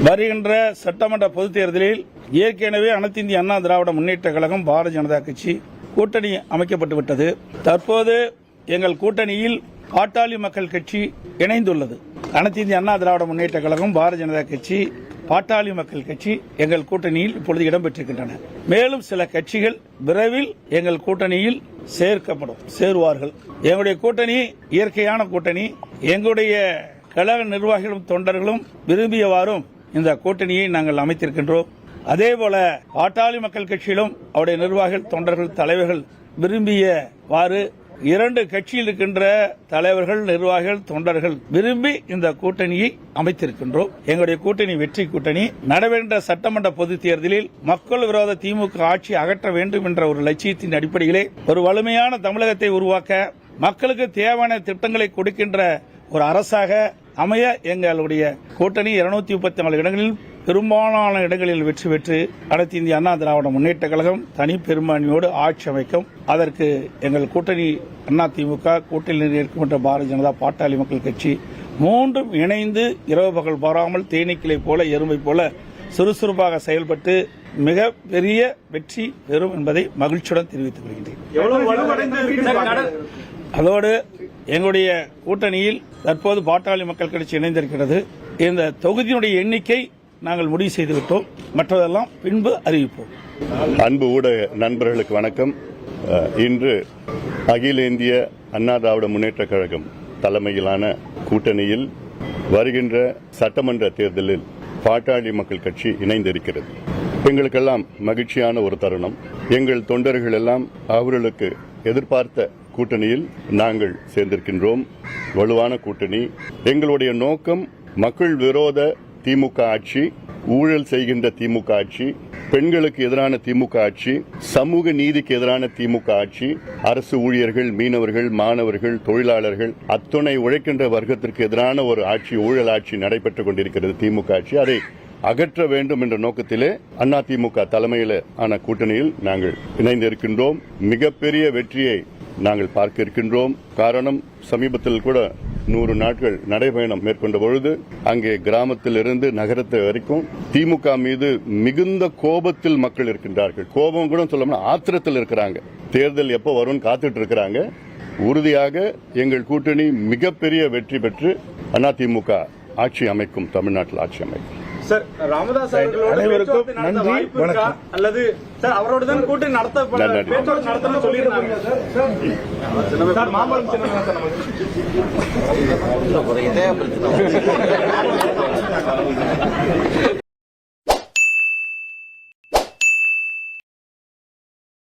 வருகின்ற சட்டமன்ற பொதுத் தேர்தலில் ஏற்கனவே அனைத்து இந்திய அண்ணா திராவிட முன்னேற்ற கழகம் பாரதிய ஜனதா கட்சி கூட்டணி அமைக்கப்பட்டுவிட்டது. தற்போது எங்கள் கூட்டணியில் பாட்டாளி மக்கள் கட்சி இணைந்துள்ளது. அனைத்து இந்திய அண்ணா திராவிட முன்னேற்ற கழகம், பாரதிய ஜனதா கட்சி, பாட்டாளி மக்கள் கட்சி எங்கள் கூட்டணியில் இப்பொழுது இடம்பெற்றிருக்கின்றன. மேலும் சில கட்சிகள் விரைவில் எங்கள் கூட்டணியில் சேருவார்கள். எங்களுடைய கூட்டணி இயற்கையான கூட்டணி. எங்களுடைய கழக நிர்வாகிகளும் தொண்டர்களும் விரும்பியவாறும் இந்த கூட்டணியை நாங்கள் அமைத்திருக்கின்றோம். அதேபோல பாட்டாளி மக்கள் கட்சியிலும் அவருடைய நிர்வாகிகள், தொண்டர்கள், தலைவர்கள் விரும்பியவாறு இரண்டு கட்சியில் இருக்கின்ற தலைவர்கள், நிர்வாகிகள், தொண்டர்கள் விரும்பி இந்த கூட்டணியை அமைத்திருக்கின்றோம். எங்களுடைய கூட்டணி வெற்றி கூட்டணி. நடைபெற்ற சட்டமன்ற பொதுத் தேர்தலில் மக்கள் விரோத திமுக ஆட்சி அகற்ற வேண்டும் என்ற ஒரு லட்சியத்தின் அடிப்படையிலே ஒரு வலிமையான தமிழகத்தை உருவாக்க, மக்களுக்கு தேவையான திட்டங்களை கொடுக்கின்ற ஒரு அரசாக அமைய எங்களுடைய கூட்டணி 234 இடங்களில் பெரும்பாலான இடங்களில் வெற்றி பெற்று அனைத்து இந்திய அண்ணா திராவிட முன்னேற்ற கழகம் தனி பெரும்பான்மையோடு ஆட்சி அமைக்கும். அதற்கு எங்கள் கூட்டணி அதிமுக, கூட்டணியில் இருக்கின்ற பாரதிய ஜனதா, பாட்டாளி மக்கள் கட்சி மூன்றும் இணைந்து இரவு பகல் பாராமல் தேனீக்களை போல, எறும்பை போல சுறுசுறுப்பாக செயல்பட்டு மிக பெரிய வெற்றி பெறும் என்பதை மகிழ்ச்சியுடன் தெரிவித்துக் கொள்கின்றேன். அதோடு எங்களுடைய கூட்டணியில் தற்போது பாட்டாளி மக்கள் கட்சி இணைந்திருக்கிறது. இந்த தொகுதியினுடைய எண்ணிக்கை நாங்கள் முடிவு செய்துவிட்டோம். மற்றதெல்லாம் பின்பு அறிவிப்போம். அன்பு ஊடக நண்பர்களுக்கு வணக்கம். இன்று அகில இந்திய அண்ணா திராவிட முன்னேற்ற கழகம் தலைமையிலான கூட்டணியில் வருகின்ற சட்டமன்ற தேர்தலில் பாட்டாளி மக்கள் கட்சி இணைந்திருக்கிறது. எங்களுக்கெல்லாம் மகிழ்ச்சியான ஒரு தருணம். எங்கள் தொண்டர்கள் எல்லாம் அவர்களுக்கு எதிர்பார்த்த கூட்டணியில் நாங்கள் சேர்ந்திருக்கின்றோம். வலுவான கூட்டணி. எங்களுடைய நோக்கம் மக்கள் விரோத திமுக ஆட்சி, ஊழல் செய்கின்ற திமுக ஆட்சி, பெண்களுக்கு எதிரான திமுக ஆட்சி, சமூக நீதிக்கு எதிரான திமுக ஆட்சி, அரசு ஊழியர்கள், மீனவர்கள், மாணவர்கள், தொழிலாளர்கள், அத்துணை உழைக்கின்ற வர்க்கத்திற்கு எதிரான ஒரு ஆட்சி, ஊழல் ஆட்சி நடைபெற்றுக் கொண்டிருக்கிறது திமுக ஆட்சி. அதை அகற்ற வேண்டும் என்ற நோக்கத்திலே அதிமுக தலைமையில் ஆன கூட்டணியில் நாங்கள் இணைந்திருக்கின்றோம். மிகப்பெரிய வெற்றியை நாங்கள் பார்க்க இருக்கின்றோம். காரணம், சமீபத்தில் கூட 100 நாட்கள் நடைபயணம் மேற்கொண்ட பொழுது அங்கே கிராமத்திலிருந்து நகரத்தை வரைக்கும் திமுக மீது மிகுந்த கோபத்தில் மக்கள் இருக்கின்றார்கள். கோபம் கூட சொல்லணும்னா ஆத்திரத்தில் இருக்கிறாங்க. தேர்தல் எப்போ வரும்னு காத்துட்டு இருக்கிறாங்க. உறுதியாக எங்கள் கூட்டணி மிகப்பெரிய வெற்றி பெற்று அதிமுக ஆட்சி அமைக்கும், தமிழ்நாட்டில் ஆட்சி அமைக்கும். சார், ராமதாஸ் அவர்களோடு நன்றி, வணக்கம். அல்லது சார் அவரோட தான் கூட்டணி நடத்தணும்னு சொல்லியிருக்காங்க சார். மாம்பழம் சின்ன